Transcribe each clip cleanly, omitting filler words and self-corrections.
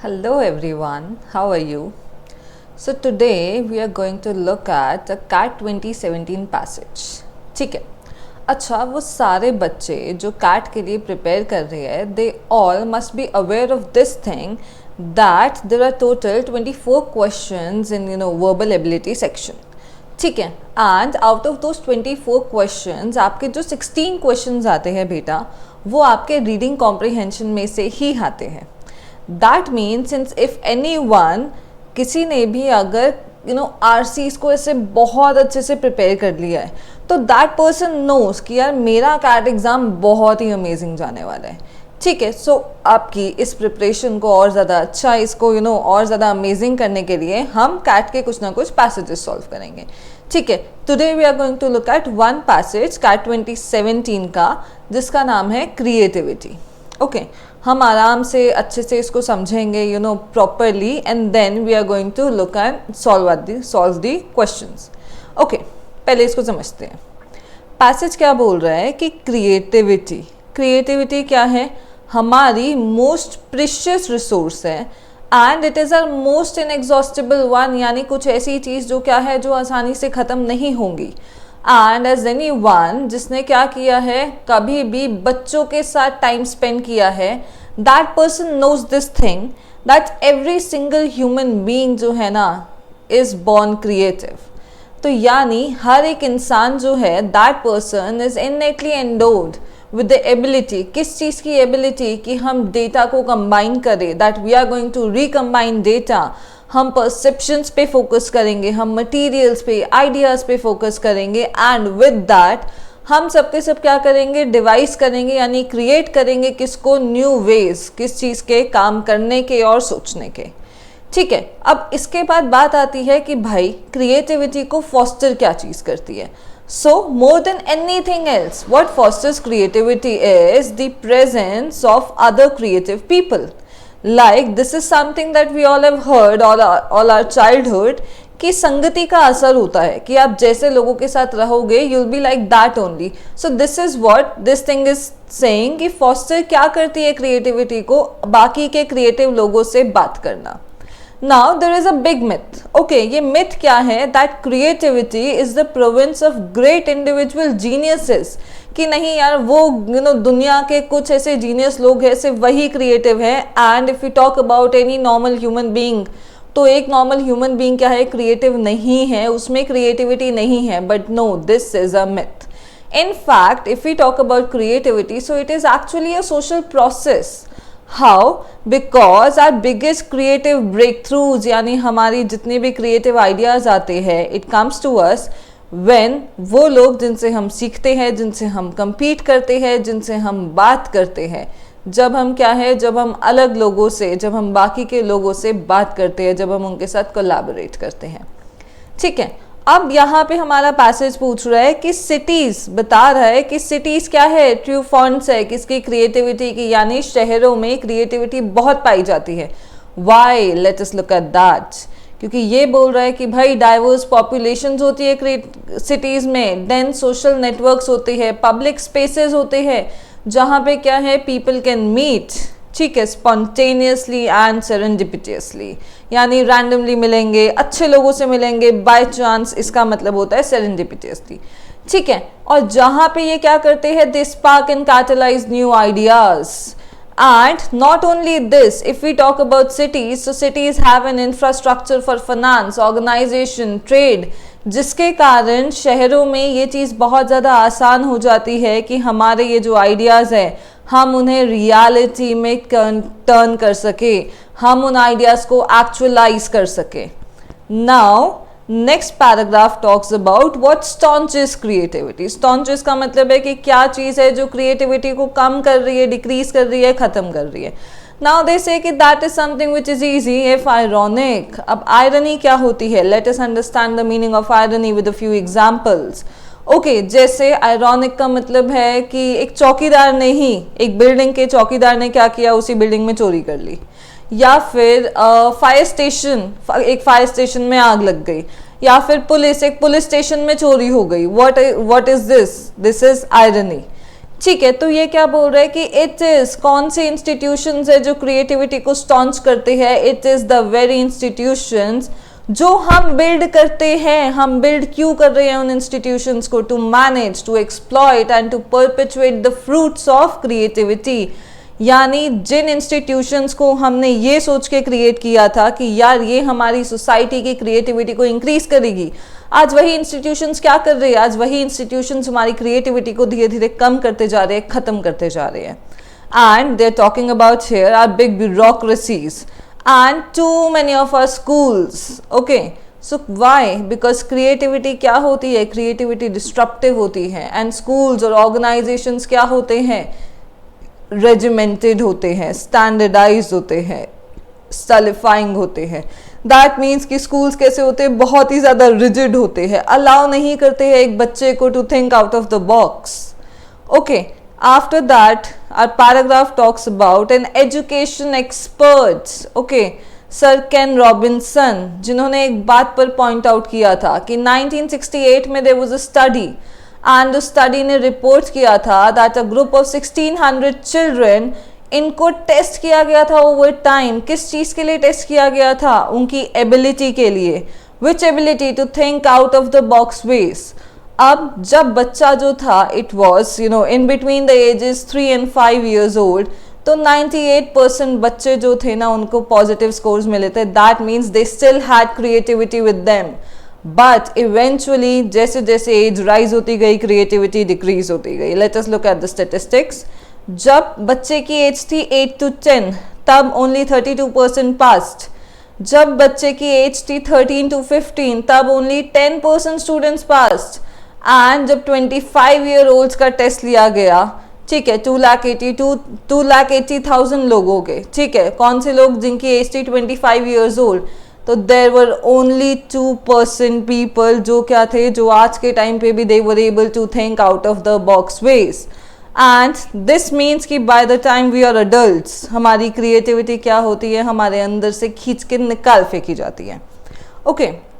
Hello everyone, how are you? So today we are going to look at the CAT 2017 passage. ठीक है. अच्छा, वो सारे बच्चे जो CAT के लिए प्रिपेयर कर रहे हैं, they all must be aware of this thing that there are total 24 questions in verbal ability section. ठीक है. And out of those 24 questions आपके जो 16 क्वेश्चंस आते हैं बेटा, वो आपके रीडिंग कॉम्प्रिहेंशन में से ही आते हैं. That means since if any one, किसी ने भी अगर आरसीज को ऐसे बहुत अच्छे से प्रिपेयर कर लिया है, तो दैट पर्सन नोज कि यार मेरा कैट एग्ज़ाम बहुत ही अमेजिंग जाने वाला है. ठीक है. सो आपकी इस प्रिपरेशन को और ज़्यादा अच्छा, इसको और ज़्यादा अमेजिंग करने के लिए हम कैट के कुछ ना कुछ पैसेजेस सॉल्व करेंगे. ठीक है. Today we are going to look at one passage CAT 2017 का, जिसका नाम है क्रिएटिविटी. ओके. हम आराम से अच्छे से इसको समझेंगे properly, and then we are going to look and solve the questions. Okay. पहले इसको समझते हैं. पैसेज क्या बोल रहा है कि क्रिएटिविटी क्या है? हमारी मोस्ट प्रीशियस रिसोर्स है, and it is our most inexhaustible one, यानी कुछ ऐसी चीज़ जो क्या है, जो आसानी से ख़त्म नहीं होंगी. एंड एज एनी वन जिसने क्या किया है, कभी भी बच्चों के साथ टाइम स्पेंड किया है, that person knows this thing that every single human being जो है ना इज बॉर्न क्रिएटिव. तो यानी हर एक इंसान जो है, that person is innately endowed with the ability. किस चीज़ की एबिलिटी? कि हम डेटा को कंबाइन करें, that we are going to recombine data. हम परसेप्शंस पे फोकस करेंगे, हम मटेरियल्स पे, आइडियाज़ पे फोकस करेंगे, एंड विद दैट हम सब के सब क्या करेंगे, डिवाइस करेंगे, यानी क्रिएट करेंगे किसको, न्यू वेज, किस चीज़ के काम करने के और सोचने के. ठीक है. अब इसके बाद बात आती है कि भाई क्रिएटिविटी को फॉस्टर क्या चीज़ करती है. So more than anything else, what fosters creativity is the presence of other creative people. Like this is something that we all have heard all our childhood, कि संगति का असर होता है, कि आप जैसे लोगों के साथ रहोगे you'll be like that only. So this is what this thing is saying कि foster क्या करती है creativity को, बाकी के creative लोगों से बात करना. Now there is a big myth. Okay, ये myth क्या है? That creativity is the province of great individual geniuses. कि नहीं यार, वो दुनिया के कुछ ऐसे जीनियस लोग हैं, सिर्फ वही क्रिएटिव है. And if you talk about any normal human being, तो एक नॉर्मल ह्यूमन बीइंग क्या है, क्रिएटिव नहीं है, उसमें क्रिएटिविटी नहीं है. But no, this is a myth. In fact, if we talk about creativity, so it is actually a social process. How? Because our biggest creative breakthroughs, यानी हमारी जितने भी creative ideas आते हैं, it comes to us when वो लोग जिनसे हम सीखते हैं, जिनसे हम compete करते हैं, जिनसे हम बात करते हैं, जब हम क्या है, जब हम अलग लोगों से, जब हम बाकी के लोगों से बात करते हैं, जब हम उनके साथ कोलैबोरेट करते हैं. ठीक है. अब यहाँ पे हमारा पैसेज पूछ रहा है कि सिटीज़, बता रहा है कि सिटीज़ क्या है, ट्रू फॉन्ट्स है किसकी, क्रिएटिविटी की, यानी शहरों में क्रिएटिविटी बहुत पाई जाती है. Why? Let us look at that. क्योंकि ये बोल रहा है कि भाई डाइवर्स पॉपुलेशंस होती है सिटीज़ में, देन सोशल नेटवर्क्स होते हैं, पब्लिक स्पेसेस होते हैं, जहाँ पे क्या है, पीपल कैन मीट. ठीक है. स्पॉन्टेनियसली एंड सेरेंडिपिटियसली, यानी रैंडमली मिलेंगे, अच्छे लोगों से मिलेंगे, बाय चांस, इसका मतलब होता है सेरेंडिपिटियसली. ठीक है. और जहाँ पे ये क्या करते हैं, they spark and catalyse new ideas. And not only this, if we talk about cities, so cities have an infrastructure for finance, organization, trade, जिसके कारण शहरों में ये चीज़ बहुत ज़्यादा आसान हो जाती है कि हमारे ये जो आइडियाज़ हैं, हम उन्हें रियलिटी में टर्न कर सके, हम उन आइडियाज़ को एक्चुअलाइज कर सके. Now next paragraph talks about what staunches creativity. Staunches का मतलब है कि क्या चीज़ है जो क्रिएटिविटी को कम कर रही है, डिक्रीज कर रही है, ख़त्म कर रही है. नाउ दे से कि that is something which is easy if ironic. अब आयरनी क्या होती है? Let us understand the meaning of irony with a few examples. Okay. जैसे आयरॉनिक का मतलब है कि एक चौकीदार ने ही, एक बिल्डिंग के चौकीदार ने क्या किया, उसी बिल्डिंग में चोरी कर ली. या फिर फायर स्टेशन, एक फायर स्टेशन में आग लग गई. या फिर पुलिस, एक पुलिस स्टेशन में चोरी हो गई. What is this? This is irony. ठीक है, तो ये क्या बोल रहा है कि इट इज, कौन से इंस्टीट्यूशंस है जो क्रिएटिविटी को स्टॉन्च करते हैं? It is the very institutions जो हम बिल्ड करते हैं। हम बिल्ड क्यों कर रहे हैं उन इंस्टीट्यूशंस को? To manage, to exploit and to perpetuate the fruits of creativity. यानी जिन इंस्टीट्यूशंस को हमने ये सोच के क्रिएट किया था कि यार ये हमारी सोसाइटी की क्रिएटिविटी को इंक्रीज करेगी, आज वही इंस्टीट्यूशंस क्या कर रहे हैं? आज वही इंस्टीट्यूशंस हमारी क्रिएटिविटी को धीरे धीरे कम करते जा रहे हैं, खत्म करते जा रहे हैं। And they are talking about here are big bureaucracies and too many of our schools. Okay, so why? Because creativity क्या होती है? creativity disruptive होती है, and schools और organizations क्या होते हैं? regimented होते हैं, standardized होते हैं, stylifying होते हैं। That means कि schools कैसे होते हैं? बहुत ही ज़्यादा rigid होते हैं, allow नहीं करते हैं एक बच्चे को to think out of the box. Okay, after that our paragraph talks about an education experts. Okay, sir Ken Robinson, जिन्होंने एक बात पर पॉइंट आउट किया था कि 1968 में there was a study, and उस स्टडी ने रिपोर्ट किया था that a group of 1600 children, इनको टेस्ट किया गया था ओवर टाइम। किस चीज़ के लिए टेस्ट किया गया था? उनकी एबिलिटी के लिए। Which ability? To think out of the box ways. अब जब बच्चा जो था, it was in between the ages 3 and 5 years old, तो 98% बच्चे जो थे ना उनको पॉजिटिव स्कोर्स मिले थे। That means they still had creativity with them, but eventually जैसे जैसे एज राइज होती गई क्रिएटिविटी डिक्रीज होती गई। Late us look at the statistics. जब बच्चे की एज थी 8 to 10 तब ओनली 32% पास्ड। जब बच्चे की एज थी 13 to 15 तब ओनली 10% स्टूडेंट्स पास्ड। एंड जब 25 year olds का टेस्ट लिया गया, ठीक है, 2,80,000 लोगों के, ठीक है, कौन से लोग जिनकी एज थी 25 years old, तो देर वर ओनली 2% पीपल जो क्या थे, जो आज के टाइम पे भी they were able to think out of the box ways. And this means कि by the time we are adults हमारी क्रिएटिविटी क्या होती है? हमारे अंदर से खींच के निकाल फेंकी जाती है। ओके,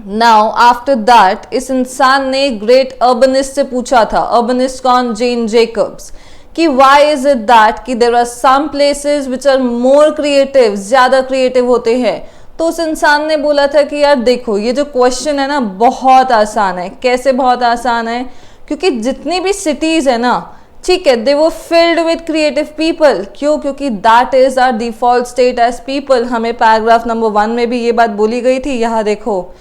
नाउ आफ्टर दैट इस इंसान ने ग्रेट अर्बनिस्ट से पूछा था, अर्बनिस्ट कौन? जेन जेकब्स, कि व्हाई इज इट दैट कि there are some places which are more creative, ज्यादा क्रिएटिव होते हैं। तो उस इंसान ने बोला था कि यार देखो ये जो क्वेश्चन है ना बहुत आसान है। कैसे बहुत आसान है? क्योंकि जितनी भी सिटीज है ना, ठीक है, दे वो फिल्ड विद क्रिएटिव पीपल। क्यों? क्योंकि that is our default state as people. हमें पैराग्राफ नंबर 1 में भी ये बात बोली गई थी, यहाँ देखो,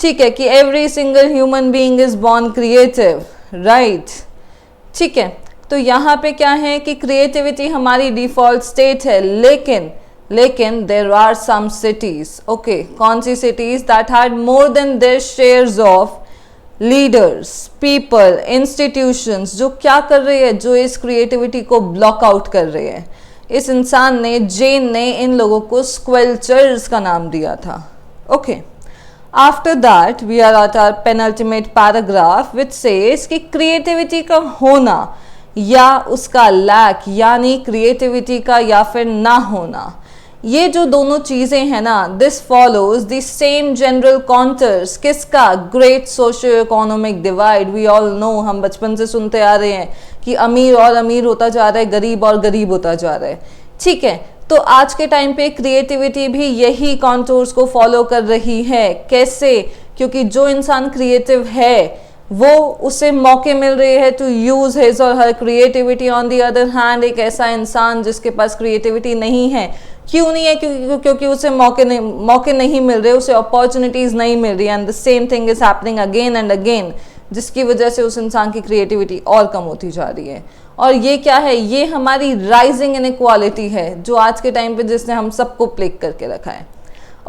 ठीक है, कि every single human being is born creative, right. ठीक है, तो यहाँ पे क्या है कि क्रिएटिविटी हमारी डिफॉल्ट स्टेट है, लेकिन there are some cities, okay, कौन सी cities? That had more than their shares of leaders, people, institutions, जो क्या कर रहे हैं? जो इस क्रिएटिविटी को ब्लॉक आउट कर रहे हैं। इस इंसान ने, जेन ने, इन लोगों को स्क्वेल्चर्स का नाम दिया था। Okay, after that we are at our penultimate paragraph which says कि क्रिएटिविटी का होना या उसका लैक, यानी क्रिएटिविटी का या फिर ना होना, ये जो दोनों चीज़ें हैं ना, this follows the same general contours. किसका? Great socio economic divide. We all know, हम बचपन से सुनते आ रहे हैं कि अमीर और अमीर होता जा रहा है, गरीब और गरीब होता जा रहा है। ठीक है, तो आज के टाइम पे क्रिएटिविटी भी यही कॉन्टोर्स को फॉलो कर रही है। कैसे? क्योंकि जो इंसान क्रिएटिव है वो उसे मौके मिल रहे हैं टू यूज हिज और her creativity. On the other hand एक ऐसा इंसान जिसके पास क्रिएटिविटी नहीं है, क्यों नहीं है? क्योंकि उसे मौके नहीं मिल रहे, उसे अपॉर्चुनिटीज नहीं मिल रही, and the same thing is happening again and again, जिसकी वजह से उस इंसान की क्रिएटिविटी और कम होती जा रही है। और ये क्या है? ये हमारी राइजिंग इनइक्वालिटी है जो आज के टाइम पे जिसने हम सबको प्लेग करके रखा है।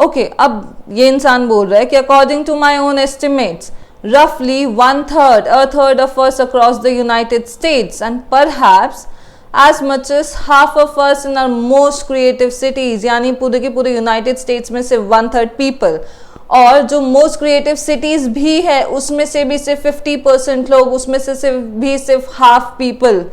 ओके, अब ये इंसान बोल रहा है कि according to my own estimates roughly a third of us across the United States, and perhaps as much as half of us in our most creative cities, यानी पूरे के पूरे यूनाइटेड स्टेट्स में से 1/3 पीपल, और जो मोस्ट क्रिएटिव सिटीज भी है उसमें से भी सिर्फ 50% लोग, उसमें से सिर्फ हाफ पीपल,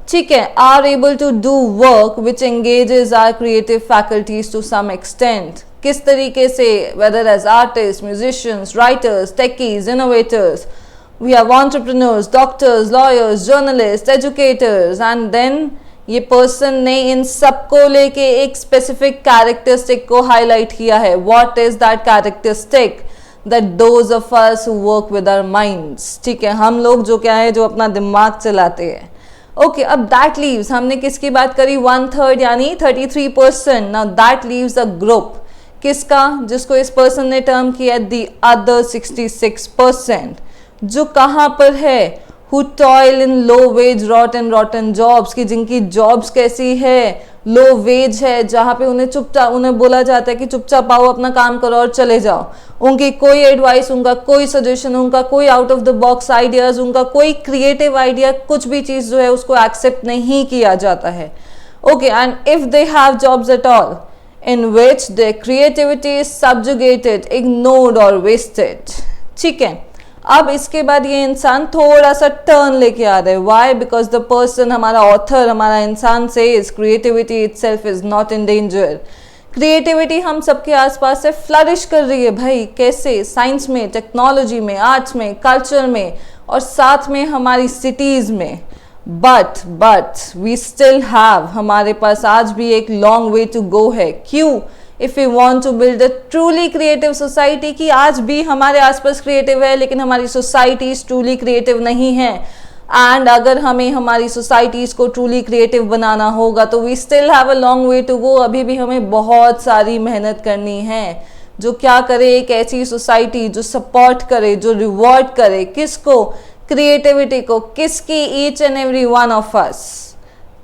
ठीक है, are able to do work which engages our creative faculties to some extent. किस तरीके से? Whether as artist, musicians, writers, techies, innovators, we have entrepreneurs, doctors, lawyers, journalist, educators, and then ये person ने इन सबको लेके एक स्पेसिफिक कैरेक्टरिस्टिक को हाईलाइट किया है. What is that characteristic? That those of us who work with our minds. ठीक है, हम लोग जो क्या है, जो अपना दिमाग चलाते हैं. ओके, अब दैट लीव्स, हमने किसकी बात करी, 1/3 यानी 33%. Now that leaves a group, किसका, जिसको इस पर्सन ने टर्म किया द अदर 66%, जो कहाँ पर है, who toil in low wage rotten jobs, की जिनकी जॉब्स कैसी है, लो वेज है, जहाँ पे उन्हें बोला जाता है कि चुपचाप आओ, अपना काम करो और चले जाओ. उनकी कोई एडवाइस, उनका कोई सजेशन, उनका कोई out of the box ideas, उनका कोई क्रिएटिव आइडिया, कुछ भी चीज़ जो है उसको एक्सेप्ट नहीं किया जाता है. Okay, and if they have jobs at all in which their creativity is subjugated, ignored or wasted. ठीक है, अब इसके बाद ये इंसान थोड़ा सा टर्न लेके आ रहा है. वाई? बिकॉज द पर्सन, हमारा ऑथर, हमारा इंसान says creativity itself is not in danger. Creativity हम सबके आसपास से फ्लरिश कर रही है भाई. कैसे? साइंस में, टेक्नोलॉजी में, आर्ट्स में, कल्चर में, और साथ में हमारी सिटीज में. बट वी स्टिल हैव, हमारे पास आज भी एक लॉन्ग वे टू गो है. क्यों? If you want to build a truly creative society, की आज भी हमारे आसपास क्रिएटिव है लेकिन हमारी सोसाइटीज ट्रूली क्रिएटिव नहीं है. एंड अगर हमें हमारी सोसाइटीज को ट्रूली क्रिएटिव बनाना होगा तो we still have a long way to go. अभी भी हमें बहुत सारी मेहनत करनी है. जो क्या करे, एक ऐसी सोसाइटी जो सपोर्ट करे, जो रिवॉर्ड करे, किसको, क्रिएटिविटी को, किसकी, each and every one of us.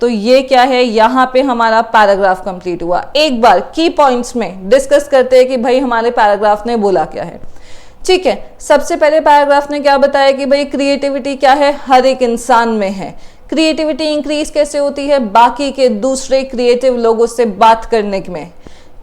तो ये क्या है, यहाँ पे हमारा पैराग्राफ कंप्लीट हुआ. एक बार की पॉइंट्स में डिस्कस करते हैं कि भाई हमारे पैराग्राफ ने बोला क्या है. ठीक है, सबसे पहले पैराग्राफ ने क्या बताया कि भाई क्रिएटिविटी क्या है, हर एक इंसान में है. क्रिएटिविटी इंक्रीज कैसे होती है, बाकी के दूसरे क्रिएटिव लोगों से बात करने में.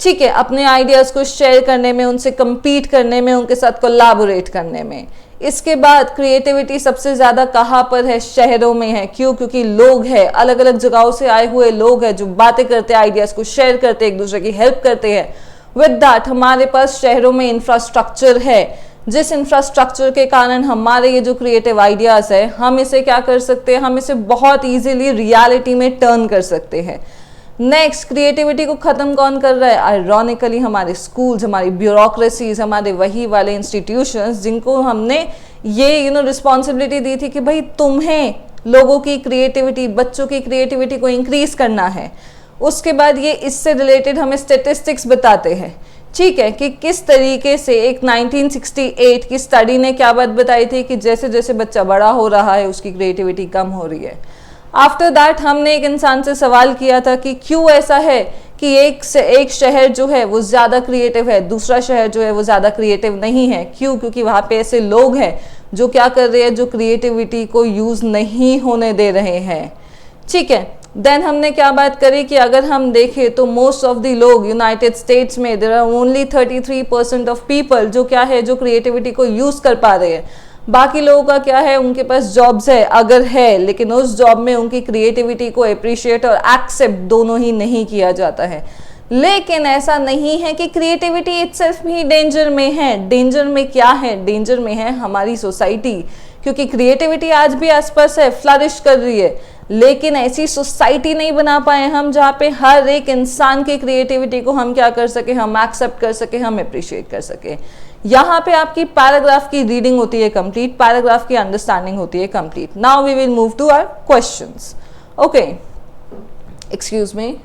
ठीक है, अपने आइडियाज को शेयर करने में, उनसे compete करने में, उनके साथ कोलैबोरेट करने में. इसके बाद क्रिएटिविटी सबसे ज्यादा कहाँ पर है, शहरों में है. क्यों? क्योंकि लोग हैं, अलग अलग जगहों से आए हुए लोग हैं जो बातें करते हैं, आइडियाज को शेयर करते हैं, एक दूसरे की हेल्प करते हैं. विद दैट हमारे पास शहरों में इंफ्रास्ट्रक्चर है, जिस इंफ्रास्ट्रक्चर के कारण हमारे ये जो क्रिएटिव आइडियाज है, हम इसे क्या कर सकते हैं, हम इसे बहुत ईजिली रियलिटी में टर्न कर सकते हैं. नेक्स्ट, क्रिएटिविटी को खत्म कौन कर रहा है, आयरॉनिकली हमारे स्कूल्स, हमारी ब्यूरोक्रेसीज, हमारे वही वाले इंस्टीट्यूशंस जिनको हमने ये रिस्पॉन्सिबिलिटी दी थी कि भाई तुम्हें लोगों की क्रिएटिविटी, बच्चों की क्रिएटिविटी को इंक्रीज करना है. उसके बाद ये इससे रिलेटेड हमें स्टेटिस्टिक्स बताते हैं. ठीक है, कि किस तरीके से एक 1968 की स्टडी ने क्या बात बताई थी कि जैसे जैसे बच्चा बड़ा हो रहा है उसकी क्रिएटिविटी कम हो रही है. आफ्टर दैट हमने एक इंसान से सवाल किया था कि क्यों ऐसा है कि एक शहर जो है वो ज़्यादा क्रिएटिव है, दूसरा शहर जो है वो ज़्यादा क्रिएटिव नहीं है. क्यों? क्योंकि वहाँ पे ऐसे लोग हैं जो क्या कर रहे हैं, जो क्रिएटिविटी को यूज़ नहीं होने दे रहे हैं. ठीक है, देन हमने क्या बात करी कि अगर हम देखें तो मोस्ट ऑफ द लोग यूनाइटेड स्टेट्स में there are only 33% of people जो क्या है, जो क्रिएटिविटी को यूज़ कर पा रहे हैं. बाकी लोगों का क्या है, उनके पास जॉब्स है, अगर है, लेकिन उस जॉब में उनकी क्रिएटिविटी को अप्रिशिएट और एक्सेप्ट दोनों ही नहीं किया जाता है. लेकिन ऐसा नहीं है कि क्रिएटिविटी इटसेल्फ ही डेंजर में है. डेंजर में क्या है, डेंजर में है हमारी सोसाइटी, क्योंकि क्रिएटिविटी आज भी आसपास है, फ्लरिश कर रही है, लेकिन ऐसी सोसाइटी नहीं बना पाए हम जहाँ पे हर एक इंसान की क्रिएटिविटी को हम क्या कर सके, हम एक्सेप्ट कर सके, हम अप्रिशिएट कर सके. यहाँ पे आपकी पैराग्राफ की रीडिंग होती है कंप्लीट, पैराग्राफ की अंडरस्टैंडिंग होती है complete. Now we will move to our questions. Okay, excuse me.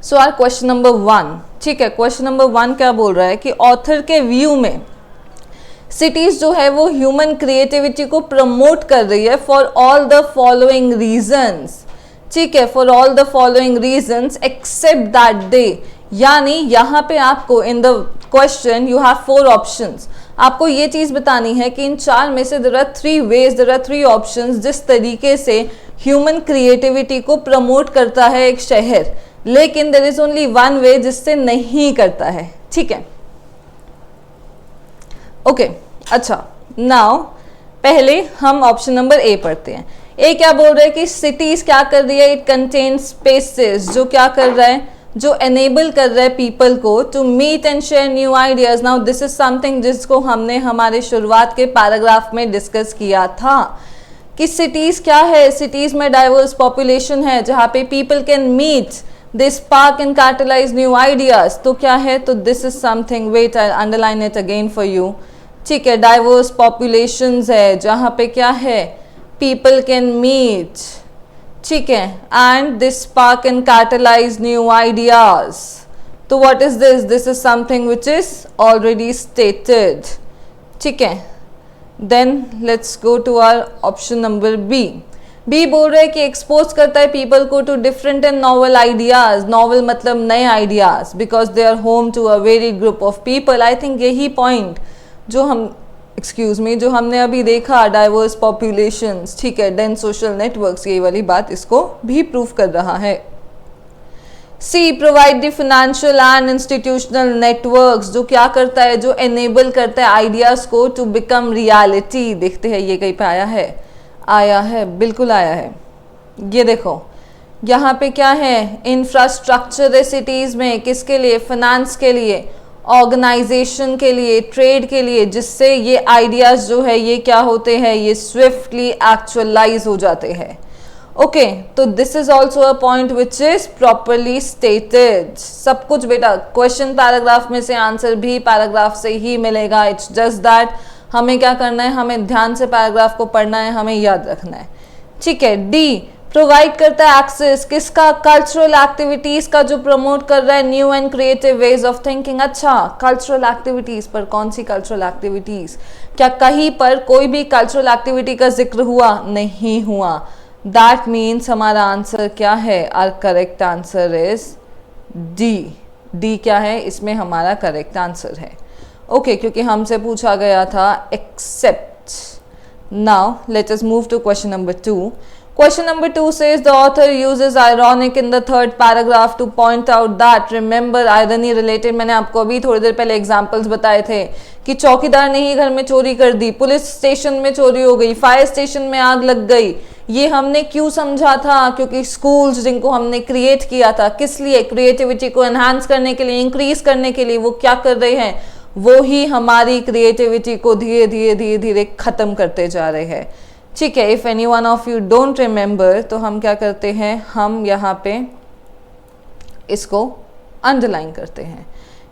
So our question number 1. ठीक है, क्वेश्चन नंबर 1 क्या बोल रहा है कि ऑथर के व्यू में सिटीज जो है वो ह्यूमन क्रिएटिविटी को प्रमोट कर रही है for all the following reasons. ठीक है, for all the following reasons except that they, यानी यहाँ पे आपको in the question you have 4 options. आपको ये चीज़ बतानी है कि इन 4 में से there are 3 ways, there are 3 options जिस तरीके से ह्यूमन क्रिएटिविटी को प्रमोट करता है एक शहर, लेकिन देयर इज ओनली 1 वे जिससे नहीं करता है. ठीक है, ओके. अच्छा, नाउ पहले हम ऑप्शन नंबर ए पढ़ते हैं. ए क्या बोल रहा है कि सिटीज क्या कर रही है, इट कंटेन स्पेसेस, जो क्या कर रहा है, जो एनेबल कर रहा है पीपल को to meet and share new ideas. Now this is something जिसको हमने हमारे शुरुआत के पैराग्राफ में डिस्कस किया था कि सिटीज क्या है, सिटीज में डाइवर्स पॉपुलेशन है जहाँ पे people can meet, they spark and catalyse new ideas. तो क्या है, तो this is something, wait I underline it again for you. ठीक है, डाइवर्स पॉपुलेशंस है जहाँ पे क्या है, पीपल कैन मीट, ठीक है, and this spark and catalyse new ideas. तो what is this, this is something which is already stated. ठीक है, then let's go to our option number B. B बोल रहे हैं कि एक्सपोज करता है पीपल को to different and novel ideas. Novel मतलब नए ideas, because they are home to a very group of people. I think यही पॉइंट जो जो हमने अभी देखा, डाइवर्स पॉपुलेशंस, ठीक है, डेंस सोशल नेटवर्क्स, ये वाली बात इसको भी प्रूव कर रहा है। C, provide the financial and institutional networks, जो क्या करता है, जो एनेबल करता है आइडियाज को टू बिकम रियलिटी। देखते हैं ये कहीं पे आया है, बिल्कुल आया है। ये देखो यहाँ पे क्या है, इंफ्रास्ट्रक्चर है सिटीज में, किसके लिए, फाइनेंस के लिए, ऑर्गेनाइजेशन के लिए, ट्रेड के लिए, जिससे ये आइडियाज जो है ये क्या होते हैं, ये स्विफ्टली एक्चुअलाइज हो जाते हैं। ओके, तो this is also a point which is properly stated. सब कुछ बेटा क्वेश्चन पैराग्राफ में से, आंसर भी पैराग्राफ से ही मिलेगा। इट्स जस्ट दैट हमें क्या करना है, हमें ध्यान से पैराग्राफ को पढ़ना है, हमें याद रखना है। ठीक है, डी, प्रोवाइड करता है एक्सेस, किसका, कल्चरल एक्टिविटीज का, जो प्रमोट कर रहा है new and creative ways of thinking. अच्छा, कल्चरल एक्टिविटीज पर कौन सी कल्चरल एक्टिविटीज, क्या कहीं पर कोई भी कल्चरल एक्टिविटी का जिक्र हुआ, नहीं हुआ। दैट मीन्स हमारा आंसर क्या है, our correct answer is D. D क्या है, इसमें हमारा करेक्ट आंसर है। ओके, क्योंकि हमसे पूछा गया था except. Now let us move to question number 2. Question number 2 says the author uses ironic in the third paragraph to point out that, remember irony related मैंने आपको अभी थोड़ी देर पहले एग्जाम्पल्स बताए थे कि चौकीदार ने ही घर में चोरी कर दी, पुलिस स्टेशन में चोरी हो गई, फायर स्टेशन में आग लग गई। ये हमने क्यों समझा था, क्योंकि स्कूल्स जिनको हमने क्रिएट किया था, किस लिए, क्रिएटिविटी को एनहांस करने के लिए, इंक्रीज करने के लिए, वो क्या कर रहे हैं, वो ही हमारी क्रिएटिविटी को धीरे धीरे धीरे धीरे खत्म करते जा रहे हैं। ठीक है, if any one of you don't remember तो हम क्या करते हैं, हम यहाँ पे इसको अंडरलाइन करते हैं।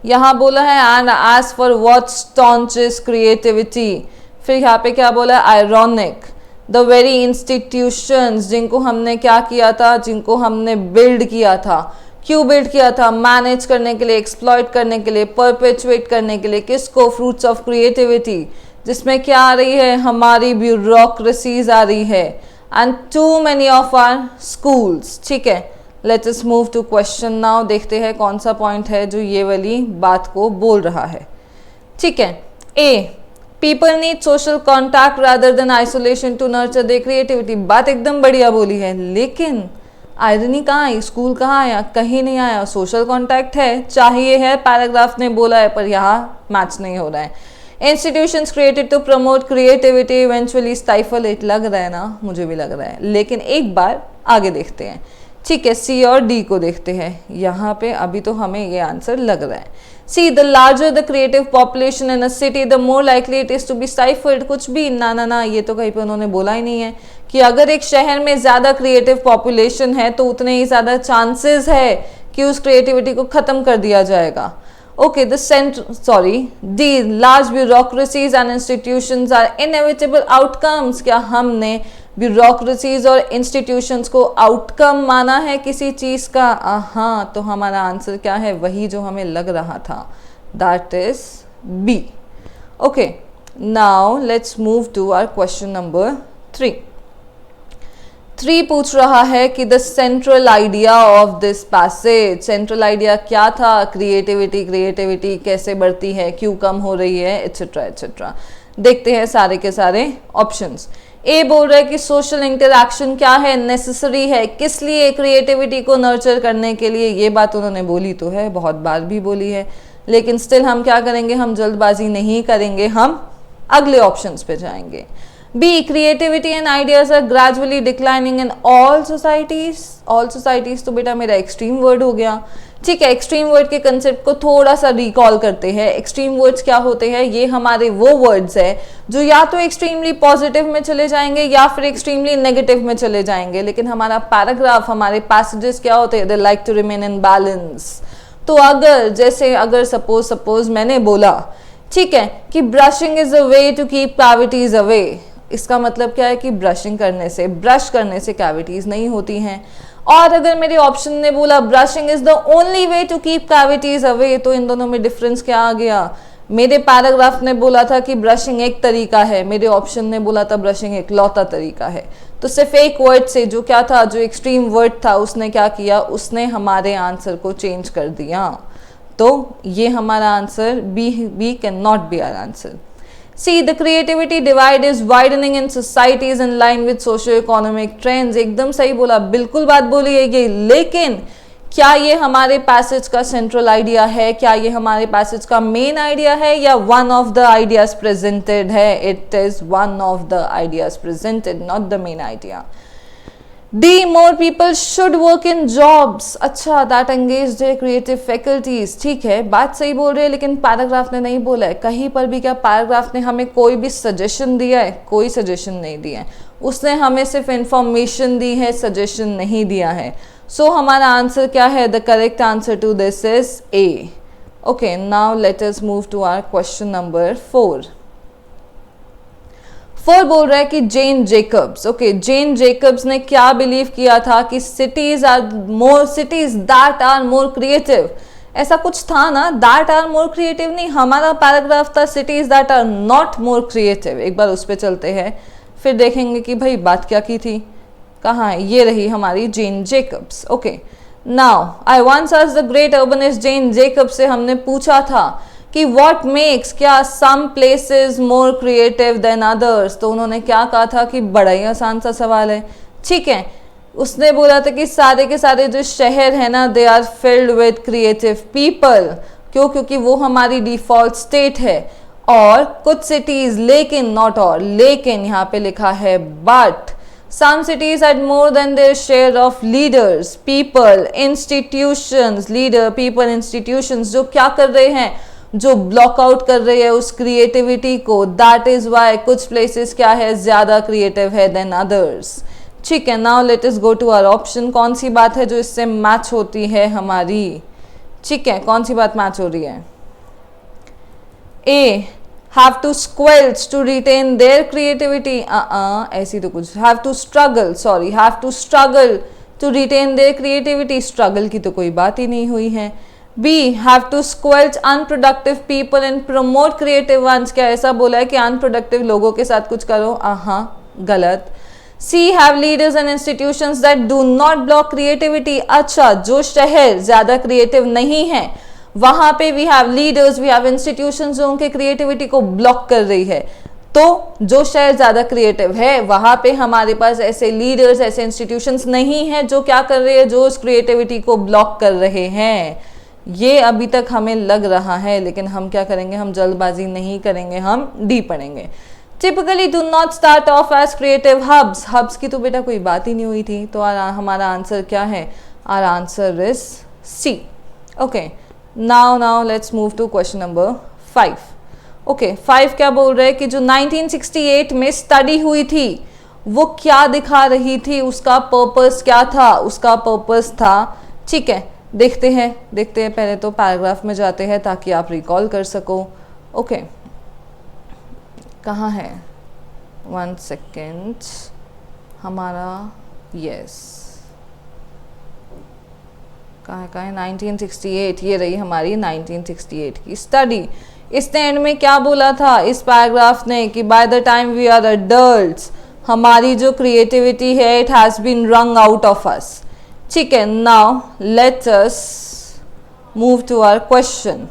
यहाँ बोला है and as for what staunches creativity, फिर यहाँ पे क्या बोला है, आयरॉनिक, द वेरी इंस्टीट्यूशंस जिनको हमने क्या किया था, जिनको हमने बिल्ड किया था, क्यों बिल्ड किया था, मैनेज करने के लिए, एक्सप्लॉइट करने के लिए, परपेचुएट करने के लिए, किसको, फ्रूट्स ऑफ क्रिएटिविटी, जिसमें क्या आ रही है, हमारी ब्यूरोक्रेसीज आ रही है, and too many of our schools. ठीक है, let us move to question now. देखते हैं कौन सा पॉइंट है जो ये वाली बात को बोल रहा है। ठीक है, A, people need social contact rather than isolation to nurture their creativity. बात एकदम बढ़िया बोली है, लेकिन आयरनी कहाँ आई, स्कूल कहाँ आया, कहीं नहीं आया। सोशल कॉन्टैक्ट है, चाहिए है, पैराग्राफ ने बोला है, पर यहाँ मैच नहीं हो रहा है। Institutions created to promote creativity eventually stifle it, लग रहा है ना, मुझे भी लग रहा है, लेकिन एक बार आगे देखते हैं। ठीक है, सी और डी को देखते हैं। यहाँ पे अभी तो हमें ये आंसर लग रहा है। C, the larger the creative population in a city the more likely it is to be stifled. कुछ भी ना ना ना, ये तो कहीं पे उन्होंने बोला ही नहीं है कि अगर एक शहर में ज़्यादा क्रिएटिव पॉपुलेशन है तो उतने ही ज़्यादा चांसेस है कि उस क्रिएटिविटी को ख़त्म कर दिया जाएगा। Okay, D, large bureaucracies and institutions are inevitable outcomes. क्या हमने bureaucracies और institutions को outcome माना है किसी चीज़ का? हाँ, तो हमारा आंसर क्या है, वही जो हमें लग रहा था, that is B. Okay, now let's move to our question number 3. 3 पूछ रहा है कि the central idea of this passage, central idea क्या था, क्रिएटिविटी, क्रिएटिविटी कैसे बढ़ती है, क्यों कम हो रही है, एट्सेट्रा एट्सेट्रा। देखते हैं सारे के सारे ऑप्शंस। ए बोल रहा है कि सोशल इंटरैक्शन क्या है, नेसेसरी है, किस लिए, क्रिएटिविटी को नर्चर करने के लिए। ये बात उन्होंने बोली तो है, बहुत बार भी बोली है, लेकिन स्टिल हम क्या करेंगे, हम जल्दबाजी नहीं करेंगे, हम अगले ऑप्शंस पे जाएंगे। B, creativity and ideas are gradually declining in all societies. All societies तो बेटा मेरा एक्सट्रीम वर्ड हो गया। ठीक है, एक्सट्रीम वर्ड के कंसेप्ट को थोड़ा सा रिकॉल करते हैं। एक्सट्रीम वर्ड्स क्या होते हैं? ये हमारे वो वर्ड्स है जो या तो एक्सट्रीमली पॉजिटिव में चले जाएंगे या फिर एक्सट्रीमली नेगेटिव में चले जाएंगे, लेकिन हमारा पैराग्राफ, हमारे पैसेजेस क्या होते हैं? They like to remain in balance. तो अगर सपोज मैंने बोला, ठीक है, कि brushing is a way to keep cavities away, इसका मतलब क्या है कि ब्रश करने से कैविटीज नहीं होती हैं। और अगर मेरे ऑप्शन ने बोला brushing is the only way to keep cavities away, तो इन दोनों में डिफरेंस क्या आ गया? मेरे पैराग्राफ ने बोला था कि ब्रशिंग एक तरीका है, मेरे ऑप्शन ने बोला था ब्रशिंग एक लौता तरीका है। तो सिर्फ एक वर्ड से जो क्या था, जो एक्सट्रीम वर्ड था, उसने क्या किया? उसने हमारे आंसर को चेंज कर दिया। तो ये हमारा answer B can not be our answer. See, the creativity divide is widening in societies in line with socio-economic trends। एकदम सही बोला, बिल्कुल बात बोली है ये। लेकिन क्या ये हमारे पैसेज का सेंट्रल आइडिया है? क्या ये हमारे पैसेज का मेन आइडिया है या one of the ideas presented है? It is one of the ideas presented, not the main idea. D more people should work in jobs. अच्छा, that engage their creative faculties. ठीक है, बात सही बोल रहे हैं, लेकिन पैराग्राफ ने नहीं बोला है कहीं पर भी। क्या पैराग्राफ ने हमें कोई भी सजेशन दिया है? कोई सजेशन नहीं दिया है, उसने हमें सिर्फ इंफॉर्मेशन दी है, सजेशन नहीं दिया है। सो हमारा आंसर क्या है? The correct answer to this is A. Okay, now let us move to our question number 4 बोल रहा है कि Jane Jacobs, okay, Jane Jacobs ने क्या बिलीव किया था कि cities that are more creative. ऐसा कुछ था ना, दैट आर मोर क्रिएटिव नहीं, हमारा पैराग्राफ था cities that are not more creative. एक बार उस पर चलते हैं, फिर देखेंगे कि भाई बात क्या की थी। कहाँ है? ये रही हमारी Jane Jacobs. Okay, now I once asked the great urbanist Jane Jacobs से हमने पूछा था कि व्हाट मेक्स, क्या some places more creative than others. तो उन्होंने क्या कहा था कि बड़ा ही आसान सा सवाल है। ठीक है, उसने बोला था कि सारे के सारे जो शहर है ना, they are filled with creative people. क्यों? क्योंकि वो हमारी डिफॉल्ट स्टेट है। और कुछ सिटीज, लेकिन नॉट ऑल, लेकिन यहाँ पे लिखा है but some cities had more than their share of leaders, people, institutions, institutions जो क्या कर रहे हैं? जो ब्लॉक आउट कर रही है उस क्रिएटिविटी को। दैट इज वाई कुछ प्लेसेस क्या है? ज्यादा क्रिएटिव है देन अदर्स। ठीक है, now let us go to our option. कौन सी बात है जो इससे मैच होती है हमारी? ठीक है, कौन सी बात मैच हो रही है? A, have to squelch to retain their creativity. ऐसी तो कुछ, have to struggle to retain their creativity. Struggle की तो कोई बात ही नहीं हुई है। B, have to squelch unproductive people and promote creative ones। क्या ऐसा बोला है कि अनप्रोडक्टिव लोगों के साथ कुछ करो? गलत। C, have leaders and institutions that do not block creativity। अच्छा, जो शहर ज्यादा क्रिएटिव नहीं है वहां पे we have leaders, we have institutions जो उनके क्रिएटिविटी को ब्लॉक कर रही है। तो जो शहर ज्यादा क्रिएटिव है वहां पे हमारे पास ऐसे लीडर्स, ऐसे इंस्टीट्यूशंस नहीं है जो क्या कर रहे हैं? जो उस क्रिएटिविटी को ब्लॉक कर रहे हैं। ये अभी तक हमें लग रहा है, लेकिन हम क्या करेंगे? हम जल्दबाजी नहीं करेंगे, हम डी पढ़ेंगे। Typically do not start off as creative hubs. Hubs की तो बेटा कोई बात ही नहीं हुई थी, तो हमारा आंसर क्या है? Our answer is C. Okay, now let's move to question number 5। Okay, 5 क्या बोल रहे हैं कि जो 1968 में स्टडी हुई थी वो क्या दिखा रही थी? उसका पर्पस क्या था? उसका पर्पस था, ठीक है, देखते हैं पहले तो पैराग्राफ में जाते हैं ताकि आप रिकॉल कर सको। ओके, कहाँ है? 1 सेकेंड, हमारा यस कहाँ है? 1968, ये रही हमारी 1968 की स्टडी। इसने एंड में क्या बोला था इस पैराग्राफ ने कि by the time we are adults हमारी जो क्रिएटिविटी है it has been wrung out of us. ठीक है, now let us move to our question.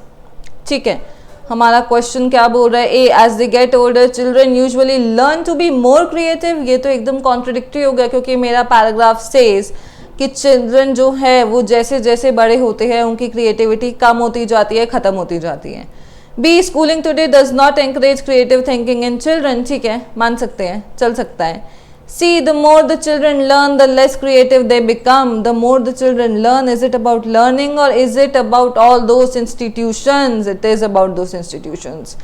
ठीक है, हमारा क्वेश्चन क्या बोल रहा है? A, as they get older children usually learn to be more creative. ये तो एकदम कॉन्ट्रडिक्टरी हो गया, क्योंकि मेरा पैराग्राफ सेज कि चिल्ड्रन जो है वो जैसे जैसे बड़े होते हैं उनकी क्रिएटिविटी कम होती जाती है, ख़त्म होती जाती है। B, schooling today does not encourage creative thinking in children. ठीक है, मान सकते हैं, चल सकता है। See, the more the children learn, the less creative they become. The more the children learn, is it about learning or is it about all those institutions? It is about those institutions.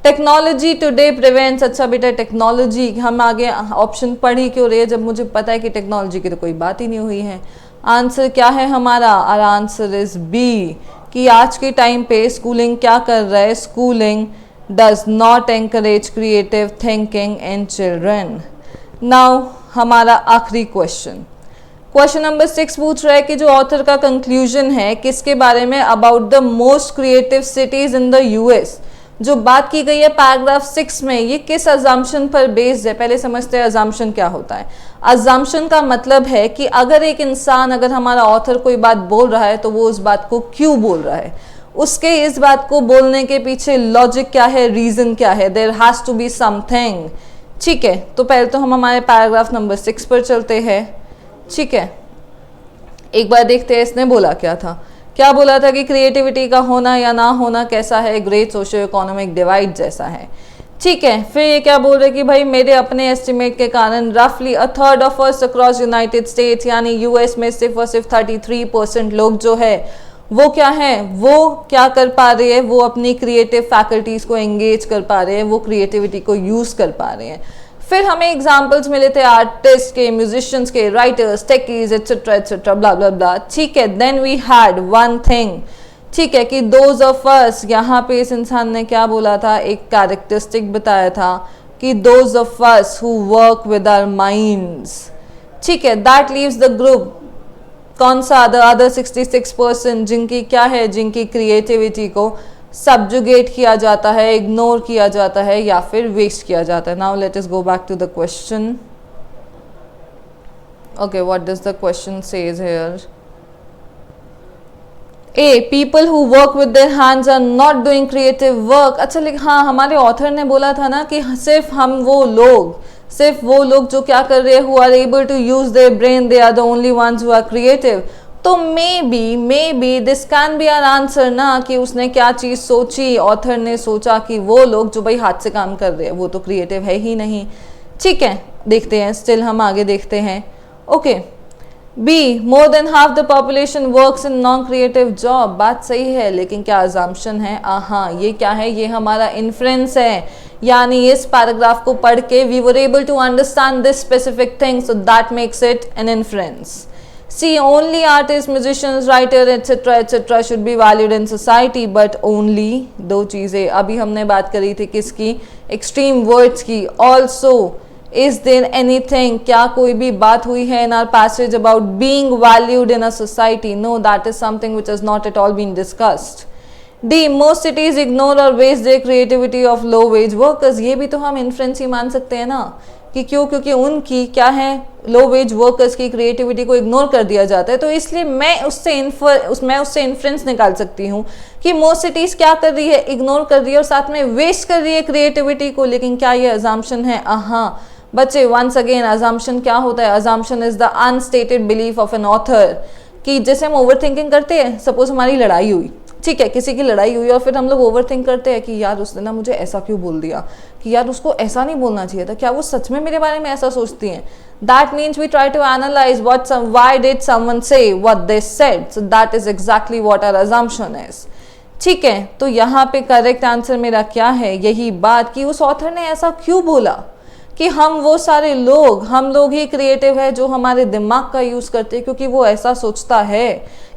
Technology today prevents, अच्छा बेटा technology, हम आगे option पढ़ ही क्यों रहे हैं जब मुझे पता है कि टेक्नोलॉजी की तो कोई बात ही नहीं हुई है। आंसर क्या है हमारा? आवर आंसर इज बी, कि आज के टाइम पे स्कूलिंग क्या कर रहा है? Schooling does not encourage creative thinking in children. Now हमारा आखिरी क्वेश्चन नंबर 6 पूछ रहा है कि जो ऑथर का कंक्लूजन है किसके बारे में? About the most creative cities in the US. जो बात की गई है पैराग्राफ 6 में, ये किस अजम्पशन पर बेस्ड है? पहले समझते हैं अजम्पशन क्या होता है। अजम्पशन का मतलब है कि अगर एक इंसान, अगर हमारा ऑथर कोई बात बोल रहा है तो वो उस बात को क्यों बोल रहा है, उसके इस बात को बोलने के पीछे लॉजिक क्या है, रीजन क्या है, there has to be something. ठीक है, तो पहले तो हम हमारे पैराग्राफ नंबर 6 पर चलते हैं। ठीक है, एक बार देखते हैं इसने बोला क्या था। क्या बोला था कि क्रिएटिविटी का होना या ना होना कैसा है? ग्रेट सोशियो इकोनॉमिक डिवाइड जैसा है। ठीक है, फिर ये क्या बोल रहे कि भाई मेरे अपने एस्टिमेट के कारण रफली a third of us across United states, यानी यूएस में सिर्फ और सिर्फ 33% लोग जो है वो क्या है, वो क्या कर पा रहे हैं, वो अपनी क्रिएटिव फैकल्टीज को एंगेज कर पा रहे हैं, वो क्रिएटिविटी को यूज कर पा रहे हैं। फिर हमें एग्जाम्पल्स मिले थे आर्टिस्ट के, म्यूजिशियंस के, writers, techies etcetera etcetera blah blah blah. ठीक है, then we had one thing, ठीक है, कि दोज ऑफ अस, यहाँ पे इस इंसान ने क्या बोला था, एक कैरेक्टरिस्टिक बताया था कि those of us who work with our minds. ठीक है, दैट लीव्स द ग्रुप, कौन सा? द अदर 66% जिनकी क्या है, जिनकी क्रिएटिविटी को सब्जुगेट किया जाता है, इग्नोर किया जाता है या फिर वेस्ट किया जाता है। Now let us go back to the question. Okay, what does the question says here? A, people who work with their hands are not doing creative work. अच्छा, हाँ, हमारे ऑथर ने बोला था ना कि सिर्फ वो लोग जो क्या कर रहे हैं, who are able to use their brain, they are the only ones who are creative. तो may be this can be our answer ना, कि उसने क्या चीज़ सोची, ऑथर ने सोचा कि वो लोग जो भाई हाथ से काम कर रहे हैं वो तो क्रिएटिव है ही नहीं। ठीक है, देखते हैं, स्टिल हम आगे देखते हैं। Okay, B, more than half the population works in non creative job. बात सही है, लेकिन क्या अजम्पशन है? हाँ, ये क्या है? ये हमारा इन्फ्रेंस है, यानी इस पैराग्राफ को पढ़ के we were able to understand this specific thing, so that makes it an inference. See, only artists, musicians, writer, etc. should be valued in society, but only, दो चीज़ें अभी हमने बात करी थी किसकी? एक्सट्रीम वर्ड्स की। Also, is there anything, क्या कोई भी बात हुई है in our passage about being valued in a society? No, that is something which has not at all been discussed. D, most cities ignore or waste their creativity of low wage workers. ये भी तो हम inference ही मान सकते हैं ना, कि क्यों? क्योंकि उनकी क्या है, लो वेज वर्कर्स की क्रिएटिविटी को इग्नोर कर दिया जाता है। तो इसलिए मैं उससे इन्फ्रेंस निकाल सकती हूँ कि मोस्ट सिटीज़ क्या कर रही है, इग्नोर कर रही है और साथ में वेस्ट कर रही है क्रिएटिविटी को। लेकिन क्या ये अजम्पशन है? हाँ बच्चे, वंस अगेन अजम्पशन क्या होता है? Assumption is the unstated belief of an author, कि जैसे हम ओवर थिंकिंग करते हैं, सपोज हमारी लड़ाई हुई, ठीक है, किसी की लड़ाई हुई और फिर हम लोग ओवर थिंक करते हैं कि यार उसने ना मुझे ऐसा क्यों बोल दिया, कि यार उसको ऐसा नहीं बोलना चाहिए था, क्या वो सच में मेरे बारे में ऐसा सोचती हैं? That means we try to analyse why did someone say what they said, so that is exactly what our assumption is. ठीक है, तो यहाँ पे करेक्ट आंसर मेरा क्या है? यही बात कि उस ऑथर ने ऐसा क्यों बोला कि हम वो सारे लोग, हम लोग ही क्रिएटिव है जो हमारे दिमाग का यूज़ करते हैं, क्योंकि वो ऐसा सोचता है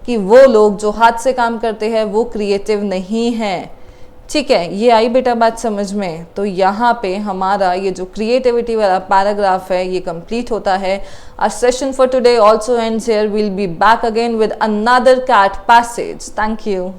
कि वो लोग जो हाथ से काम करते हैं वो क्रिएटिव नहीं है। ठीक है, ये आई बेटा बात समझ में? तो यहाँ पे हमारा ये जो क्रिएटिविटी वाला पैराग्राफ है ये कंप्लीट होता है। Our session for today also ends here. Will be back again with another CAT passage. Thank you.